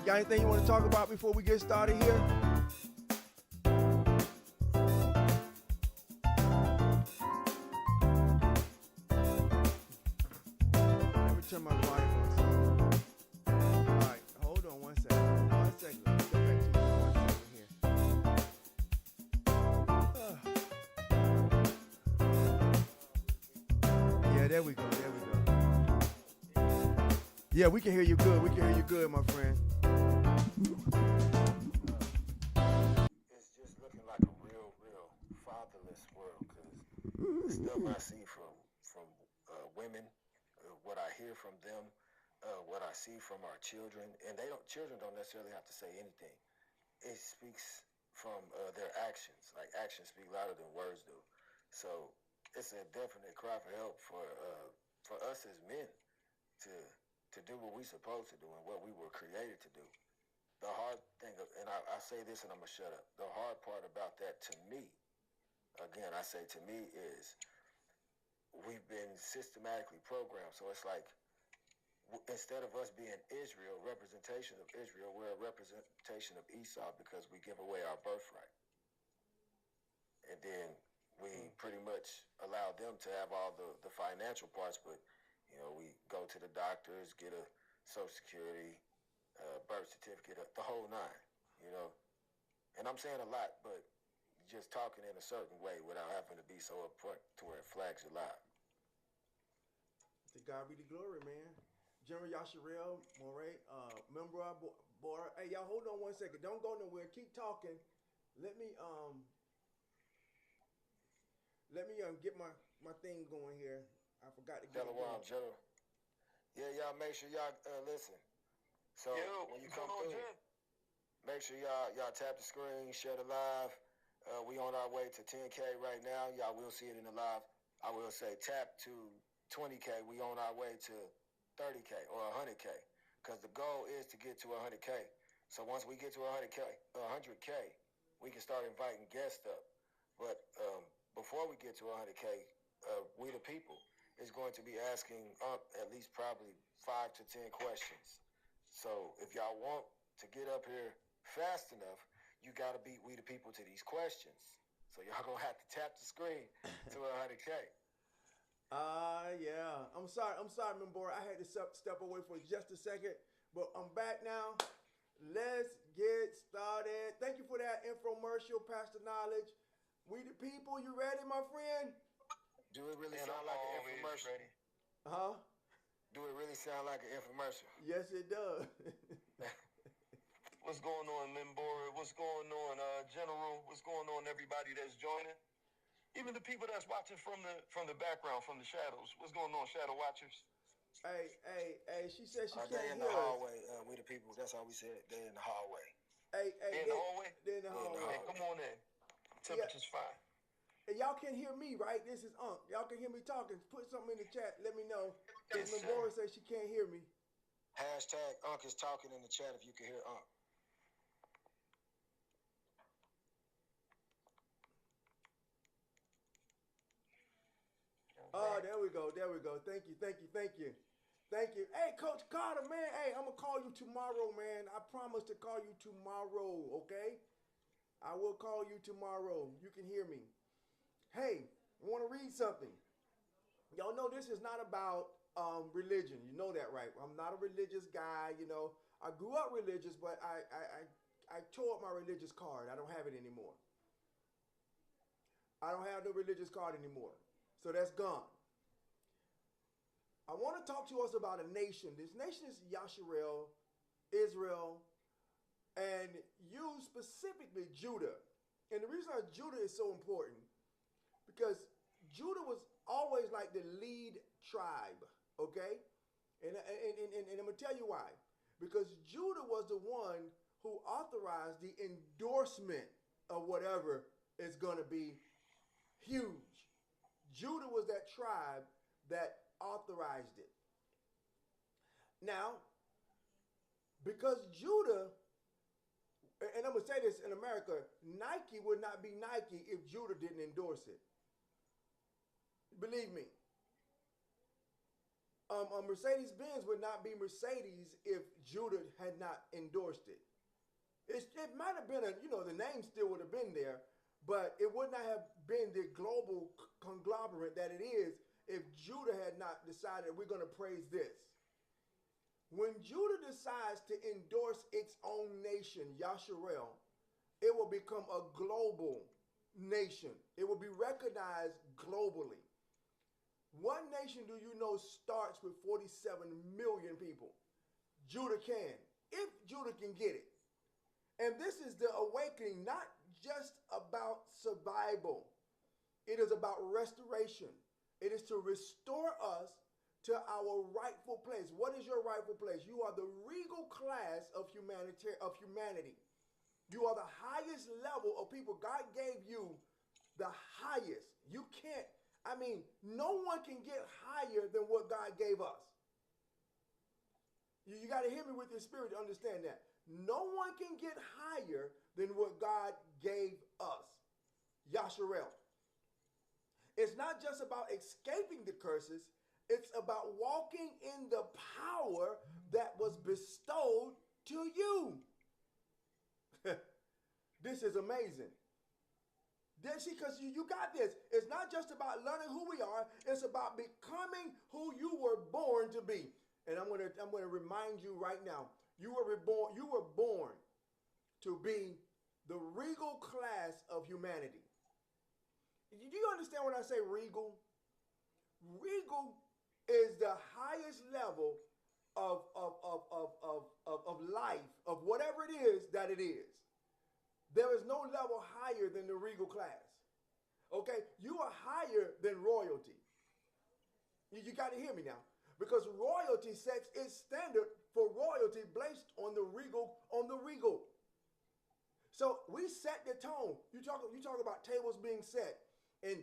Got anything you want to talk about before we get started here? Let me turn my volume on. All right, hold on one second. One second. Let me get back to you. 1 second here. Yeah, there we go. There we go. Yeah, we can hear you good. We can hear you good, my friend. It's just looking like a real fatherless world, because the stuff I see from women, what I hear from them, what I see from our children, and children don't necessarily have to say anything. It speaks from their actions. Like, actions speak louder than words do. So it's a definite cry for help for us as men to do what we're supposed to do and what we were created to do. The hard thing, and I say this and I'm going to shut up. The hard part about that to me, again, I say to me, is we've been systematically programmed. So it's like, instead of us being Israel, representation of Israel, we're a representation of Esau because we give away our birthright. And then we pretty much allow them to have all the financial parts, but we go to the doctors, get a Social Security, birth certificate, the whole nine, And I'm saying a lot, but just talking in a certain way without having to be so upfront to where it flags a lot. To God be the glory, man. General Yasharel, Moray, member of board. Hey, y'all, hold on 1 second. Don't go nowhere. Keep talking. Let me get my thing going here. I forgot to get it going. General. Yeah, y'all make sure y'all listen. So when you come through, make sure y'all tap the screen, share the live. We on our way to 10K right now. Y'all will see it in the live. I will say tap to 20K. We on our way to 30K or 100K, because the goal is to get to 100K. So once we get to 100K, we can start inviting guests up. But before we get to 100K, we the people is going to be asking at least probably 5 to 10 questions. So if y'all want to get up here fast enough, you got to beat we the people to these questions. So y'all gonna have to tap the screen to 100K. Yeah. I'm sorry, Membor. I had to step away for just a second, but I'm back now. Let's get started. Thank you for that infomercial, Pastor Knowledge. We the people, you ready, my friend? Do it really sound like an infomercial? Ready. Huh? Do it really sound like an infomercial? Yes, it does. What's going on, Membor? What's going on, General? What's going on, everybody that's joining? Even the people that's watching from the background, from the shadows. What's going on, shadow watchers? Hey, she said she can't hear us. They in the hallway. We the people. That's how we said it. They in the hallway. They in the hallway? They in the hallway. Hey, come on in. Temperature's fine. And y'all can hear me, right? This is Unc. Y'all can hear me talking. Put something in the chat. Let me know. Because Membor says she can't hear me. Hashtag Unc is talking in the chat if you can hear Unc. Oh, there we go. Thank you. Hey, Coach Carter, man. Hey, I'm going to call you tomorrow, man. I promise to call you tomorrow, okay? I will call you tomorrow. You can hear me. Hey, I want to read something. Y'all know this is not about religion. You know that, right? I'm not a religious guy, I grew up religious, but I tore up my religious card. I don't have it anymore. I don't have the religious card anymore. So that's gone. I want to talk to us about a nation. This nation is Yasharel, Israel, and you specifically Judah. And the reason why Judah is so important, because Judah was always like the lead tribe, okay? And I'm going to tell you why. Because Judah was the one who authorized the endorsement of whatever is going to be huge. Judah was that tribe that authorized it. Now, because Judah, and I'm going to say this in America, Nike would not be Nike if Judah didn't endorse it. Believe me. Mercedes-Benz would not be Mercedes if Judah had not endorsed it. It might have been the name still would have been there, but it would not have been the global conglomerate that it is if Judah had not decided we're going to praise this. When Judah decides to endorse its own nation, Yasharel, it will become a global nation. It will be recognized globally. One nation, do you know, starts with 47 million people? Judah can, if Judah can get it. And this is the awakening, not just about survival. It is about restoration. It is to restore us to our rightful place. What is your rightful place? You are the regal class of humanity. You are the highest level of people. God gave you the highest. You can't, no one can get higher than what God gave us. You got to hear me with your spirit to understand that. No one can get higher than what God gave us. Yasharel. It's not just about escaping the curses. It's about walking in the power that was bestowed to you. This is amazing. Because you got this. It's not just about learning who we are. It's about becoming who you were born to be. And I'm gonna remind you right now. You were born to be the regal class of humanity. Do you understand when I say regal? Regal is the highest level of life, of whatever it is that it is. There is no level higher than the regal class. Okay? You are higher than royalty. You got to hear me now. Because royalty sets its standard for royalty based on the regal, So we set the tone. You talk about tables being set, and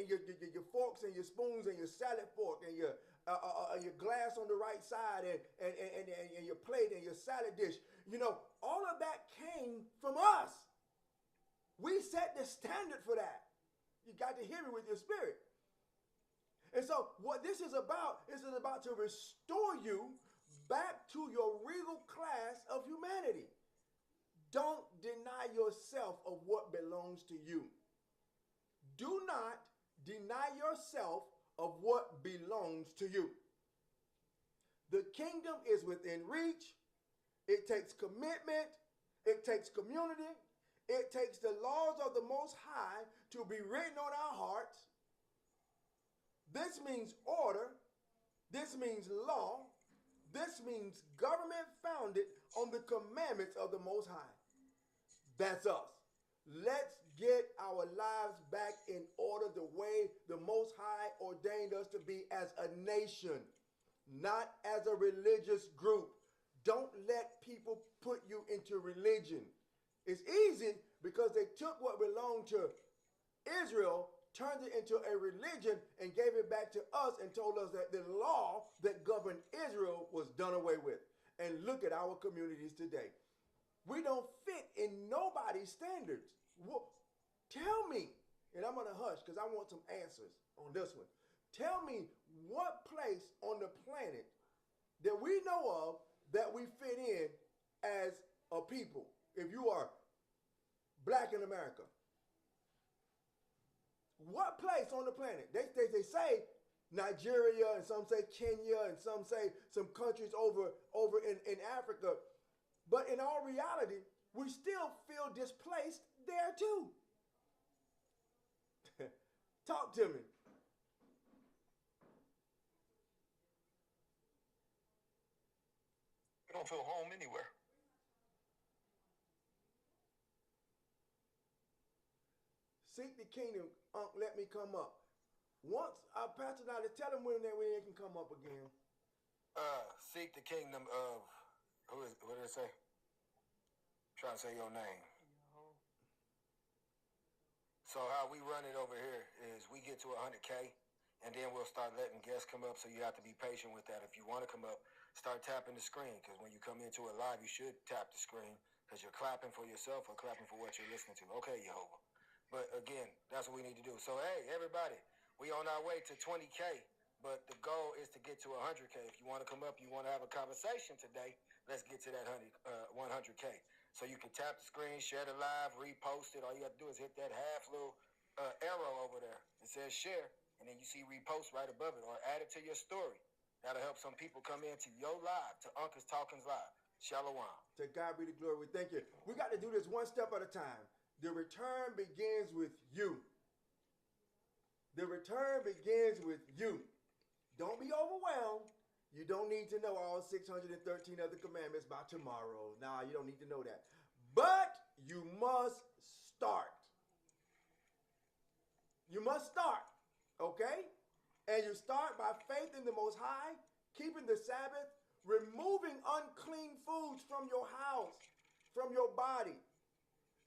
your forks and your spoons and your salad fork and your glass on the right side and your plate and your salad dish. All of that came from us. We set the standard for that. You got to hear me with your spirit. And so what this is about to restore you back to your regal class of humanity. Don't deny yourself of what belongs to you. Do not deny yourself of what belongs to you. The kingdom is within reach. It takes commitment. It takes community. It takes the laws of the Most High to be written on our hearts. This means order. This means law. This means government founded on the commandments of the Most High. That's us. Let's get our lives back in order the way the Most High ordained us to be as a nation, not as a religious group. Don't let people put you into religion. It's easy because they took what belonged to Israel, turned it into a religion, and gave it back to us and told us that the law that governed Israel was done away with. And look at our communities today. We don't fit in nobody's standards. Well, tell me, and I'm going to hush because I want some answers on this one. Tell me what place on the planet that we know of that we fit in as a people. If you are black in America, what place on the planet? They say Nigeria, and some say Kenya, and some say some countries over in Africa. But in all reality, we still feel displaced there too. Talk to me. We don't feel home anywhere. Seek the kingdom, let me come up. Once Pastor Nolly, tell them when they can come up again. Seek the kingdom of, what did it say? I'm trying to say your name. So how we run it over here is we get to 100K, and then we'll start letting guests come up, so you have to be patient with that. If you want to come up, start tapping the screen, because when you come into it live, you should tap the screen, because you're clapping for yourself or clapping for what you're listening to. Okay, Jehovah. But again, that's what we need to do. So, hey, everybody, we on our way to 20K, but the goal is to get to 100K. If you want to come up, you want to have a conversation today, let's get to that 100K. So you can tap the screen, share the live, repost it. All you have to do is hit that half little arrow over there. It says share, and then you see repost right above it, or add it to your story. That'll help some people come into your live, to Uncle's Talkings Live. Shalom. To God be the glory. Thank you. We got to do this one step at a time. The return begins with you. The return begins with you. Don't be overwhelmed. You don't need to know all 613 other commandments by tomorrow. Nah, you don't need to know that. But you must start. You must start, okay? And you start by faith in the Most High, keeping the Sabbath, removing unclean foods from your house, from your body.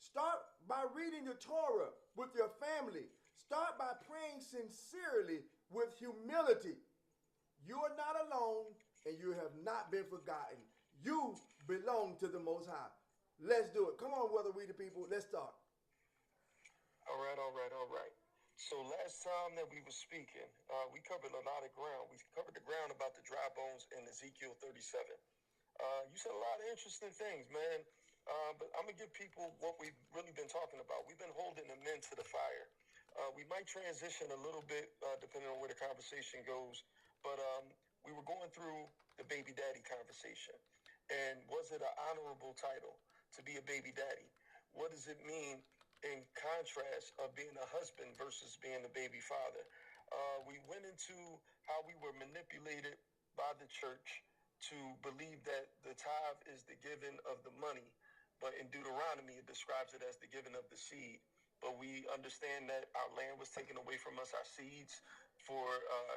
Start by reading the Torah with your family. Start by praying sincerely with humility. You are not alone, and you have not been forgotten. You belong to the Most High. Let's do it. Come on, Brother We the People. Let's start. All right. So last time that we were speaking, we covered a lot of ground. We covered the ground about the dry bones in Ezekiel 37. You said a lot of interesting things, man. But I'm going to give people what we've really been talking about. We've been holding the men to the fire. We might transition a little bit depending on where the conversation goes. But we were going through the baby daddy conversation. And was it an honorable title to be a baby daddy? What does it mean in contrast of being a husband versus being a baby father? We went into how we were manipulated by the church to believe that the tithe is the giving of the money. But in Deuteronomy, it describes it as the giving of the seed. But we understand that our land was taken away from us, our seeds for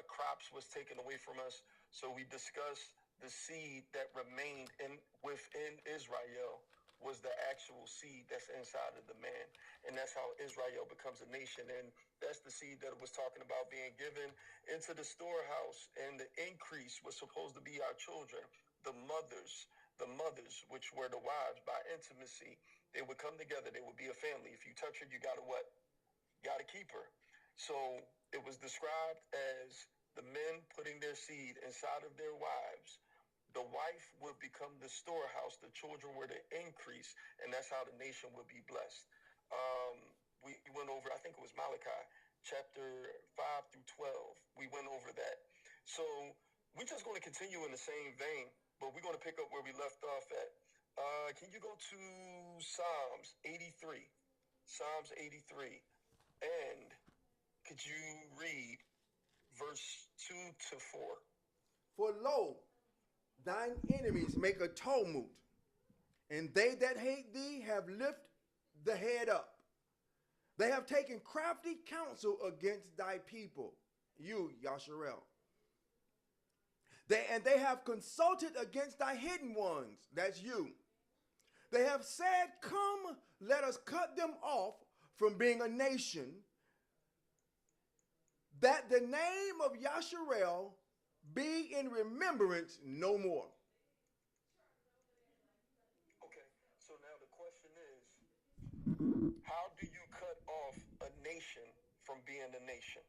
crops was taken away from us. So we discussed the seed that remained within Israel was the actual seed that's inside of the man. And that's how Israel becomes a nation. And that's the seed that was talking about being given into the storehouse. And the increase was supposed to be our children, the mothers, which were the wives by intimacy. They would come together. They would be a family. If you touch her, you got to what? Got to keep her. So it was described as the men putting their seed inside of their wives. The wife would become the storehouse. The children were the increase. And that's how the nation would be blessed. We went over, I think it was Malachi, chapter 5 through 12. We went over that. So we're just going to continue in the same vein, but we're going to pick up where we left off at. Can you go to Psalms 83? Psalms 83. And could you read verse 2 to 4? For lo, thine enemies make a tumult, and they that hate thee have lifted the head up. They have taken crafty counsel against thy people, you, Yasharel. They have consulted against thy hidden ones, that's you. They have said, come, let us cut them off from being a nation, that the name of Yasharel be in remembrance no more. Okay, so now the question is, how do you cut off a nation from being a nation?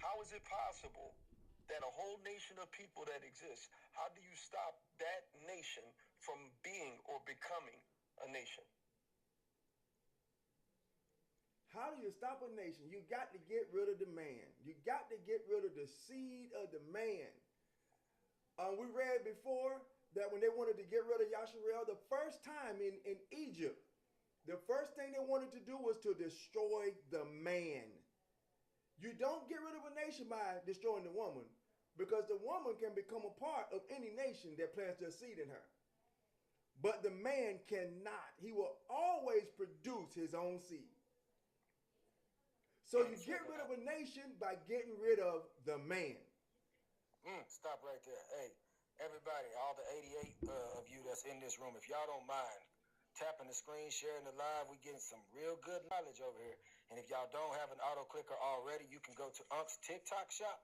How is it possible that a whole nation of people that exists, how do you stop that nation from being or becoming a nation? How do you stop a nation? You got to get rid of the man. You got to get rid of the seed of the man. We read before that when they wanted to get rid of Yasharel, the first time in Egypt, the first thing they wanted to do was to destroy the man. You don't get rid of a nation by destroying the woman, because the woman can become a part of any nation that plants their seed in her. But the man cannot. He will always produce his own seed. So you get rid of a nation by getting rid of the man. Stop right there. Hey, everybody, all the 88 of you that's in this room, if y'all don't mind tapping the screen, sharing the live, we getting some real good knowledge over here. And if y'all don't have an auto clicker already, you can go to Unc's TikTok shop,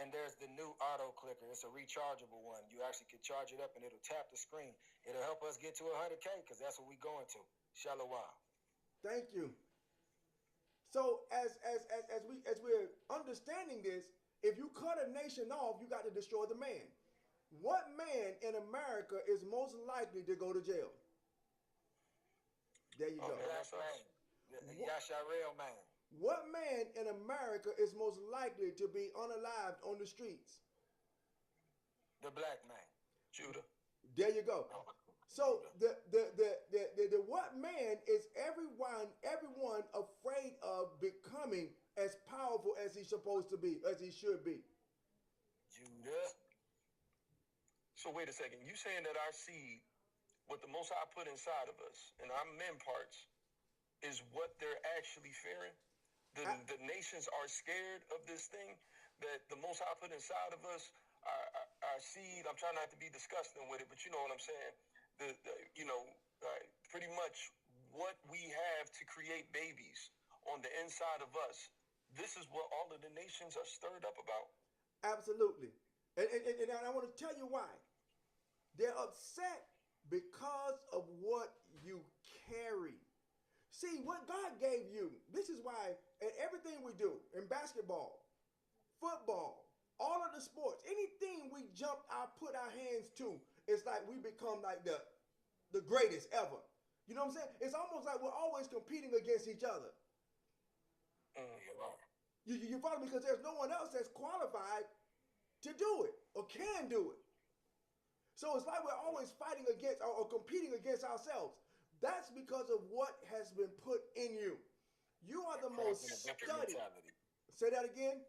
and there's the new auto clicker. It's a rechargeable one. You actually can charge it up, and it'll tap the screen. It'll help us get to 100K, because that's what we're going to. Shalom. Thank you. So as we're understanding this, if you cut a nation off, you got to destroy the man. What man in America is most likely to go to jail? There you go. That's us. Yasharel man. What man in America is most likely to be unalived on the streets? The black man. Judah. There you go. So the what man is everyone afraid of becoming as powerful as he's supposed to be, as he should be? Judah. So wait a second. You saying that our seed, what the Most High put inside of us, and our men parts, is what they're actually fearing? The nations are scared of this thing that the Most High put inside of us, our seed. I'm trying not to be disgusting with it, but you know what I'm saying. Pretty much what we have to create babies on the inside of us. This is what all of the nations are stirred up about. Absolutely. And I want to tell you why. They're upset because of what you carry. See, what God gave you, this is why in everything we do, in basketball, football, all of the sports, anything we put our hands to, it's like we become like the greatest ever. You know what I'm saying? It's almost like we're always competing against each other. You follow me? Because there's no one else that's qualified to do it or can do it. So it's like we're always fighting against or competing against ourselves. That's because of what has been put in you. You are the most studied. Say that again?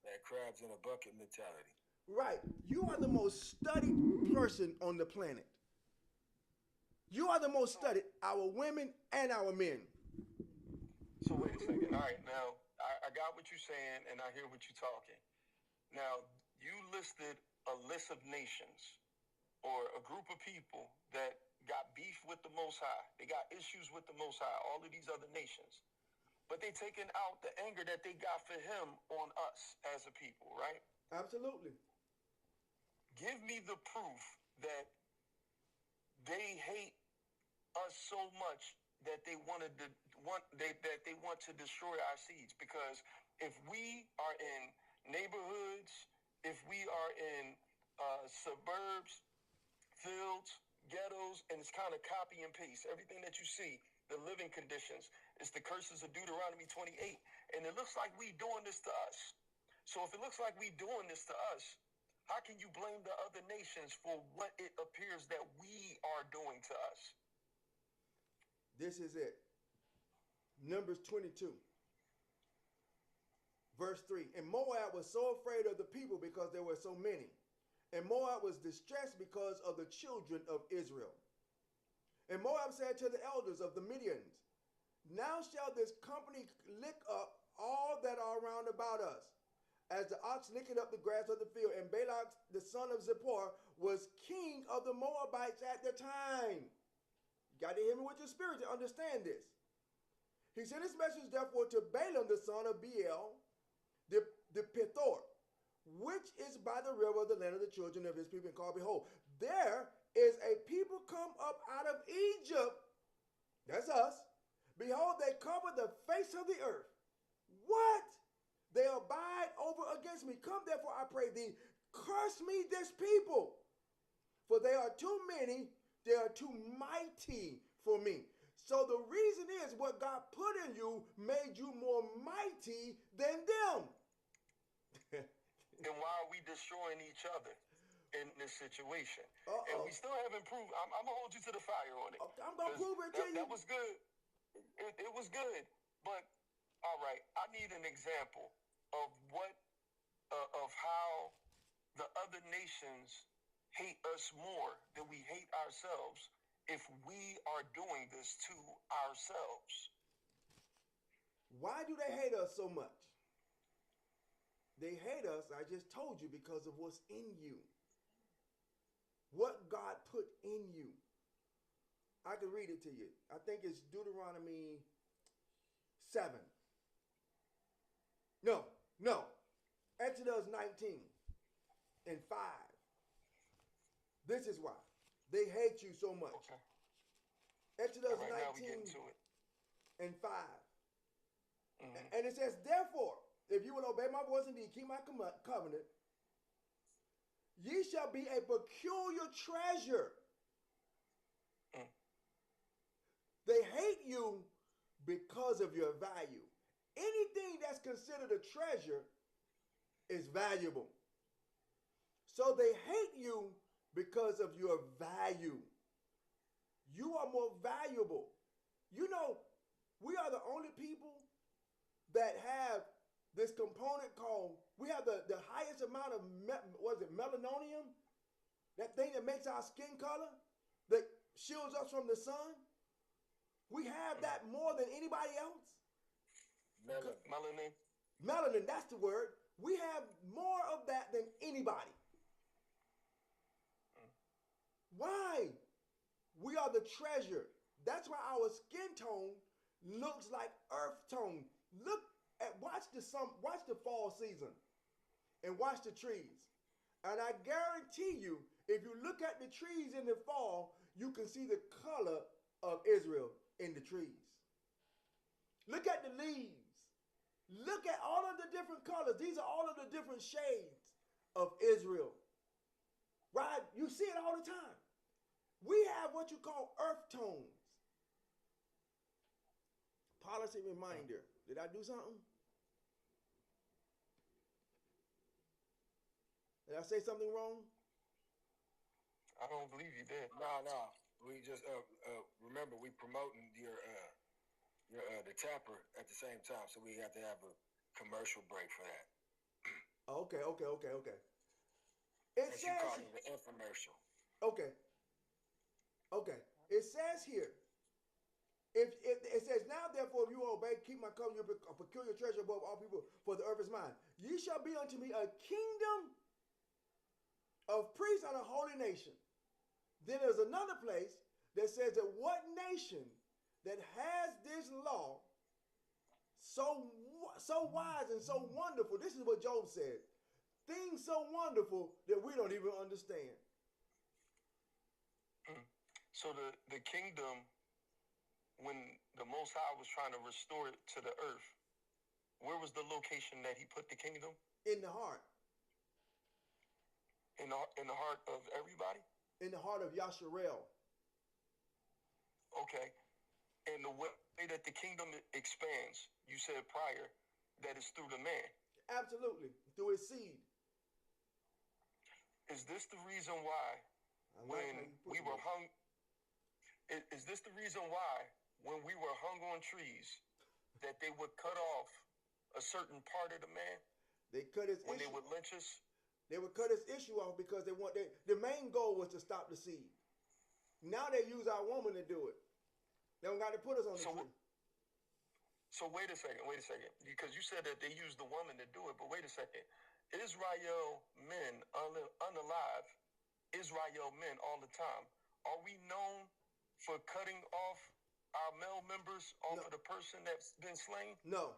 That crabs in a bucket mentality. Right. You are the most studied person on the planet. You are the most studied, our women and our men. So wait a second. All right, now I got what you're saying, and I hear what you're talking. Now you listed a list of nations or a group of people that got beef with the Most High. They got issues with the Most High. All of these other nations, but they taking out the anger that they got for him on us as a people, right? Absolutely. Give me the proof that they hate us so much that they want to destroy our seeds. Because if we are in neighborhoods, if we are in suburbs, fields, ghettos, and it's kind of copy and paste, everything that you see, the living conditions, it's the curses of Deuteronomy 28, and it looks like we doing this to us. So if it looks like we doing this to us, how can you blame the other nations for what it appears that we are doing to us? This is it. Numbers 22, verse 3. And Moab was so afraid of the people because there were so many. And Moab was distressed because of the children of Israel. And Moab said to the elders of the Midians, now shall this company lick up all that are round about us, as the ox licketh up the grass of the field. And Balak the son of Zippor was king of the Moabites at the time. You got to hear me with your spirit to understand this. He sent his message therefore to Balaam the son of Beal, the Pithor, which is by the river of the land of the children of his people, and called, behold, there is a people come up out of Egypt. That's us. Behold, they cover the face of the earth. What? They abide over against me. Come therefore, I pray thee, curse me this people. For they are too many, they are too mighty for me. So the reason is what God put in you made you more mighty than them. Then why are we destroying each other in this situation? And we still haven't proved. I'm going to hold you to the fire on it. I'm going to prove it to you. That was good. It was good. But, all right, I need an example of of how the other nations hate us more than we hate ourselves if we are doing this to ourselves. Why do they hate us so much? They hate us, I just told you, because of what's in you. What God put in you. I can read it to you. I think it's Deuteronomy 7. No. Exodus 19 and 5. This is why. They hate you so much. Okay. Exodus right, 19 now we get into it. and 5. Mm-hmm. And it says, therefore, if you will obey my voice and keep my covenant, Ye shall be a peculiar treasure. They hate you because of your value. Anything that's considered a treasure is valuable. So they hate you because of your value. You are more valuable. You know, we are the only people that have this component called, we have the highest amount of, melanonium? That thing that makes our skin color, that shields us from the sun. We have that more than anybody else. Melanin. Melanin, that's the word. We have more of that than anybody. Why? We are the treasure. That's why our skin tone looks like earth tone. Watch the fall season and watch the trees. And I guarantee you, if you look at the trees in the fall, you can see the color of Israel in the trees. Look at the leaves. Look at all of the different colors. These are all of the different shades of Israel. Right? You see it all the time. We have what you call earth tones. Policy reminder. Did I do something? Did I say something wrong? I don't believe you did. No. We just remember we promoting your the tapper at the same time, so we have to have a commercial break for that. Okay. As you call it, the infomercial. Okay. It says here, if it says, now therefore if you obey, keep my covenant, a peculiar treasure above all people, for the earth is mine. Ye shall be unto me a kingdom of priests and a holy nation. Then there's another place that says that what nation that has this law so wise and so wonderful. This is what Job said. Things so wonderful that we don't even understand. So the kingdom, when the Most High was trying to restore it to the earth, where was the location that he put the kingdom? In the heart. In the heart of everybody? In the heart of Yasharel. Okay. And the way that the kingdom expands, you said prior, that is through the man. Absolutely. Through his seed. Is this the reason why is this the reason why when we were hung on trees that they would cut off a certain part of the man? They cut his when issue. They would lynch us? They would cut his issue off because the main goal was to stop the seed. Now they use our woman to do it. They don't got to put us on the tree. So wait a second, because you said that they used the woman to do it, but wait a second. Israel men, unalive, Israel men all the time. Are we known for cutting off our male members off of the person that's been slain? No.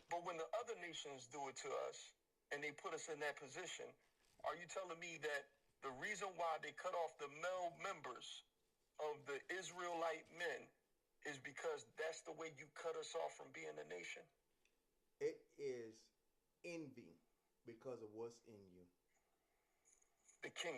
But when the other nations do it to us and they put us in that position, are you telling me that the reason why they cut off the male members of the Israelite men is because that's the way you cut us off from being a nation? It is envy because of what's in you. The king